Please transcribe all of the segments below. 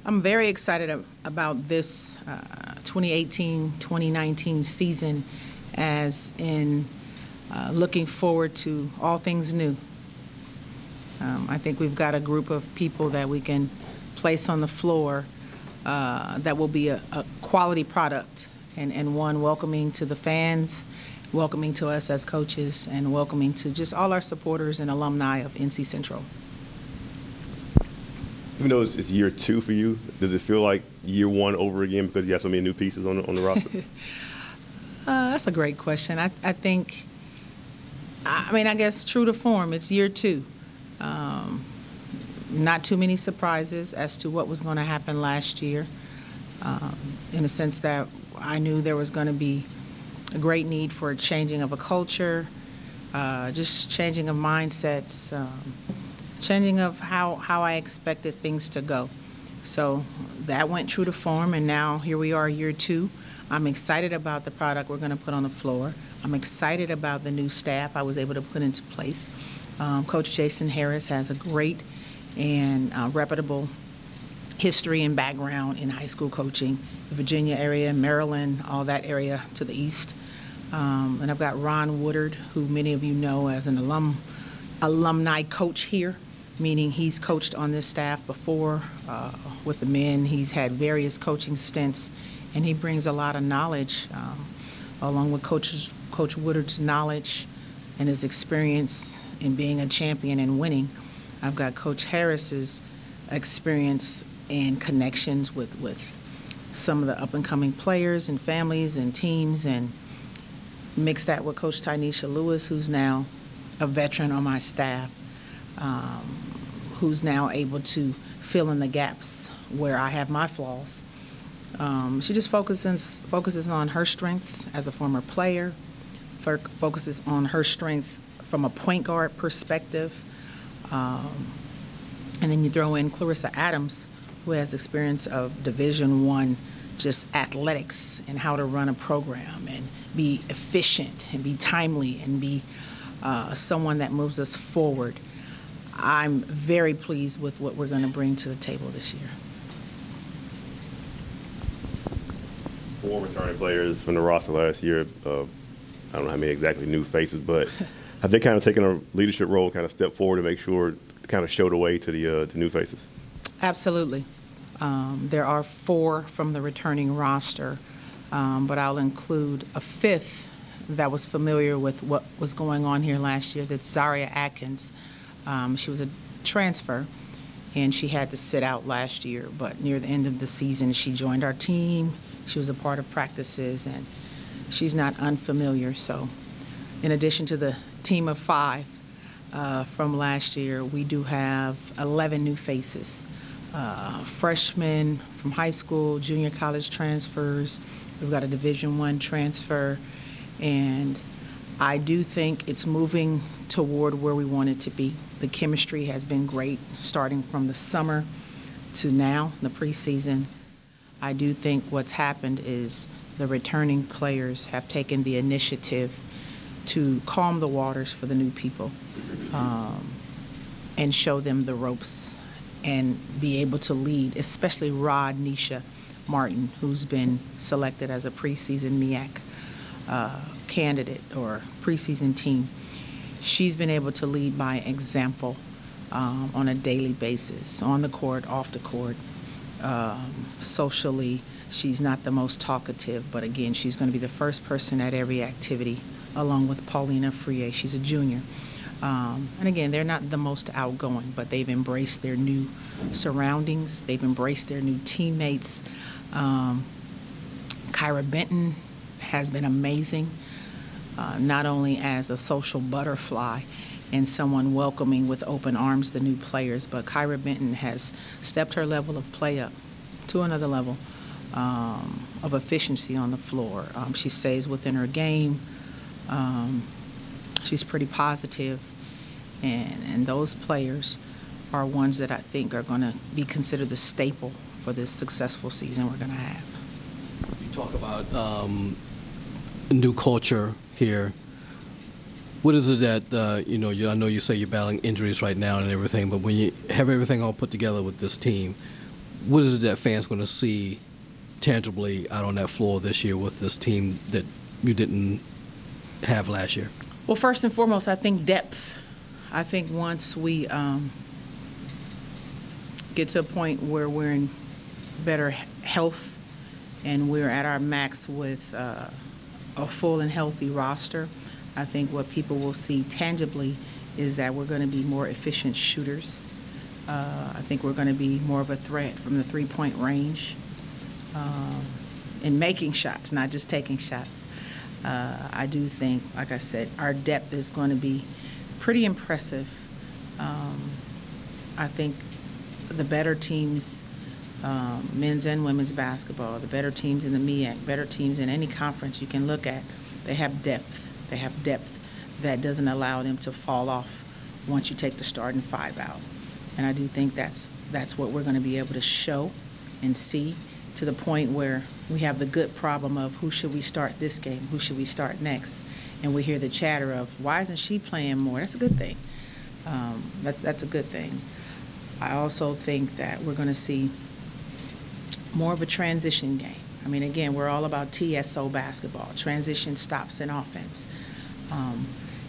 I'm very excited about this 2018-2019 season, as in looking forward to all things new. I think we've got a group of people that we can place on the floor that will be a quality product, and one welcoming to the fans, welcoming to us as coaches, and welcoming to just all our supporters and alumni of NC Central. Even though it's year 2 for you, does it feel like year 1 over again because you have so many new pieces on the roster? That's a great question. I think, I guess true to form, it's year 2. Not too many surprises as to what was going to happen last year, in the sense that I knew there was going to be a great need for a changing of a culture, just changing of mindsets, changing of how I expected things to go. So that went true to form, and now here we are, year 2. I'm excited about the product we're going to put on the floor. I'm excited about the new staff I was able to put into place. Coach Jason Harris has a great and reputable history and background in high school coaching, the Virginia area, Maryland, all that area to the east. And I've got Ron Woodard, who many of you know as an alumni coach here, meaning he's coached on this staff before with the men. He's had various coaching stints, and he brings a lot of knowledge, along with Coach Woodard's knowledge and his experience in being a champion and winning. I've got Coach Harris's experience and connections with some of the up-and-coming players and families and teams, and mix that with Coach Tynesha Lewis, who's now a veteran on my staff, who's now able to fill in the gaps where I have my flaws. She just focuses on her strengths as a former player, focuses on her strengths from a point guard perspective, and then you throw in Clarissa Adams, who has experience of Division I, just athletics and how to run a program and be efficient and be timely and be someone that moves us forward. I'm very pleased with what we're going to bring to the table this year. 4 returning players from the roster last year. I don't know how many exactly new faces, but have they kind of taken a leadership role, kind of step forward to make sure, to kind of show the way to the new faces? Absolutely. There are 4 from the returning roster, but I'll include a 5th that was familiar with what was going on here last year. That's Zaria Atkins. She was a transfer, and she had to sit out last year, but near the end of the season, she joined our team. She was a part of practices, and she's not unfamiliar. So in addition to the team of 5 from last year, we do have 11 new faces. Freshmen from high school, junior college transfers. We've got a Division I transfer, and I do think it's moving toward where we want it to be. The chemistry has been great, starting from the summer to now, the preseason. I do think what's happened is the returning players have taken the initiative to calm the waters for the new people, and show them the ropes and be able to lead, especially Rod Nisha Martin, who's been selected as a preseason MEAC candidate or preseason team. She's been able to lead by example on a daily basis, on the court, off the court. Socially, she's not the most talkative, but again, she's going to be the first person at every activity, along with Paulina Frier. She's a junior. And again, they're not the most outgoing, but they've embraced their new surroundings. They've embraced their new teammates. Kyra Benton has been amazing, not only as a social butterfly and someone welcoming with open arms the new players, but Kyra Benton has stepped her level of play up to another level of efficiency on the floor. She stays within her game. She's pretty positive, and those players are ones that I think are going to be considered the staple for this successful season we're going to have. You talk about new culture here. What is it that, I know you say you're battling injuries right now and everything, but when you have everything all put together with this team, what is it that fans going to see tangibly out on that floor this year with this team that you didn't have last year? Well, first and foremost, I think depth. I think once we get to a point where we're in better health and we're at our max with a full and healthy roster, I think what people will see tangibly is that we're going to be more efficient shooters. I think we're going to be more of a threat from the three-point range in making shots, not just taking shots. I do think, like I said, our depth is going to be pretty impressive. I think the better teams, men's and women's basketball, the better teams in the MEAC, better teams in any conference you can look at, they have depth. They have depth that doesn't allow them to fall off once you take the starting five out. And I do think that's what we're going to be able to show and see, to the point where we have the good problem of who should we start this game, who should we start next, and we hear the chatter of why isn't she playing more? That's a good thing. That's a good thing. I also think that we're going to see more of a transition game. I mean, again, we're all about TSO basketball, transition, stops, and offense.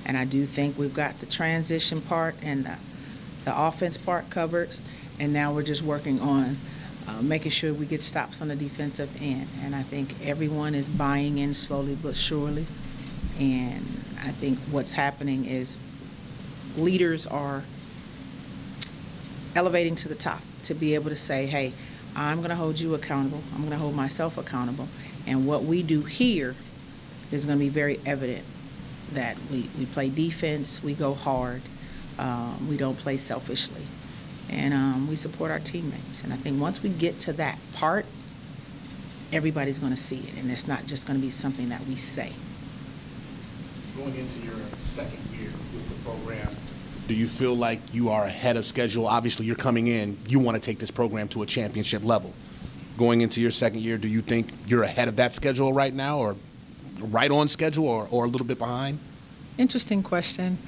And I do think we've got the transition part and the offense part covered, and now we're just working on making sure we get stops on the defensive end. And I think everyone is buying in slowly but surely. And I think what's happening is leaders are elevating to the top to be able to say, hey, I'm going to hold you accountable. I'm going to hold myself accountable. And what we do here is going to be very evident, that we play defense, we go hard, we don't play selfishly, and we support our teammates. And I think once we get to that part, everybody's going to see it, and it's not just going to be something that we say. Going into your second year with the program, do you feel like you are ahead of schedule? Obviously, you're coming in, you want to take this program to a championship level. Going into your second year, do you think you're ahead of that schedule right now, or right on schedule, or a little bit behind? Interesting question.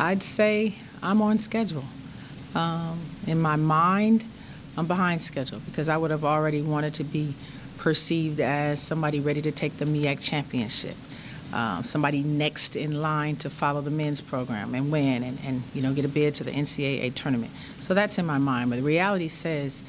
I'd say I'm on schedule. In my mind, I'm behind schedule because I would have already wanted to be perceived as somebody ready to take the MEAC championship, somebody next in line to follow the men's program and win and get a bid to the NCCU tournament. So that's in my mind. But the reality says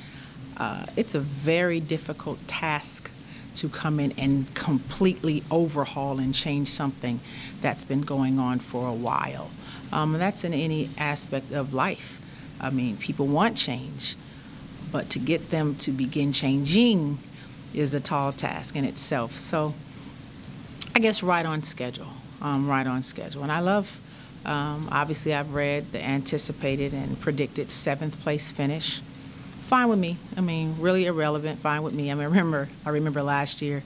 it's a very difficult task to come in and completely overhaul and change something that's been going on for a while. And that's in any aspect of life. I mean, people want change, but to get them to begin changing is a tall task in itself. So I guess right on schedule, right on schedule. And I love, obviously I've read the anticipated and predicted 7th place finish. Fine with me. I mean, really irrelevant, fine with me. I remember last year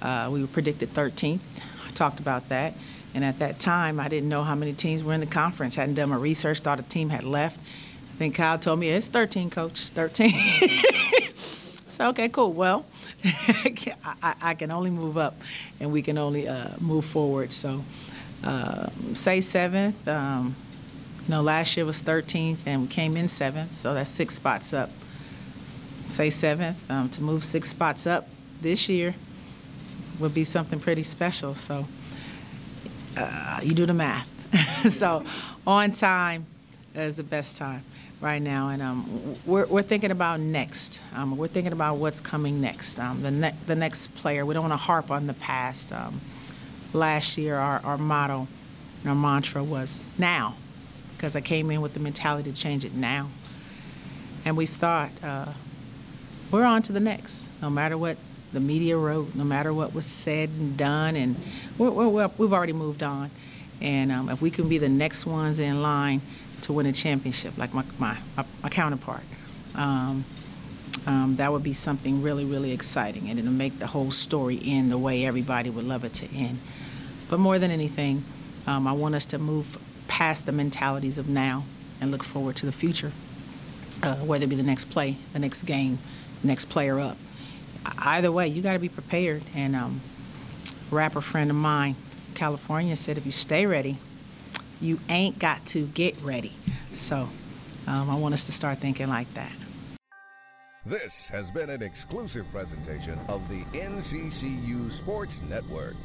we were predicted 13th. I talked about that. And at that time, I didn't know how many teams were in the conference. Hadn't done my research, thought a team had left. I think Kyle told me, it's 13, Coach, 13. So, okay, cool. Well, I can only move up, and we can only move forward. So, say 7th. Last year was 13th, and we came in 7th, so that's 6 spots up. Say 7th. To move 6 spots up this year would be something pretty special. So, you do the math. So, on time is the best time right now, and we're thinking about next. We're thinking about what's coming next. The next player. We don't want to harp on the past. Last year, our motto, our mantra was now, because I came in with the mentality to change it now, and we've thought we're on to the next. No matter what the media wrote, no matter what was said and done, and we've already moved on. And if we can be the next ones in line to win a championship, like my counterpart, that would be something really, really exciting, and it'll make the whole story end the way everybody would love it to end. But more than anything, I want us to move past the mentalities of now and look forward to the future, whether it be the next play, the next game, next player up. Either way, you got to be prepared. And a rapper friend of mine, California, said if you stay ready, you ain't got to get ready. So I want us to start thinking like that. This has been an exclusive presentation of the NCCU Sports Network.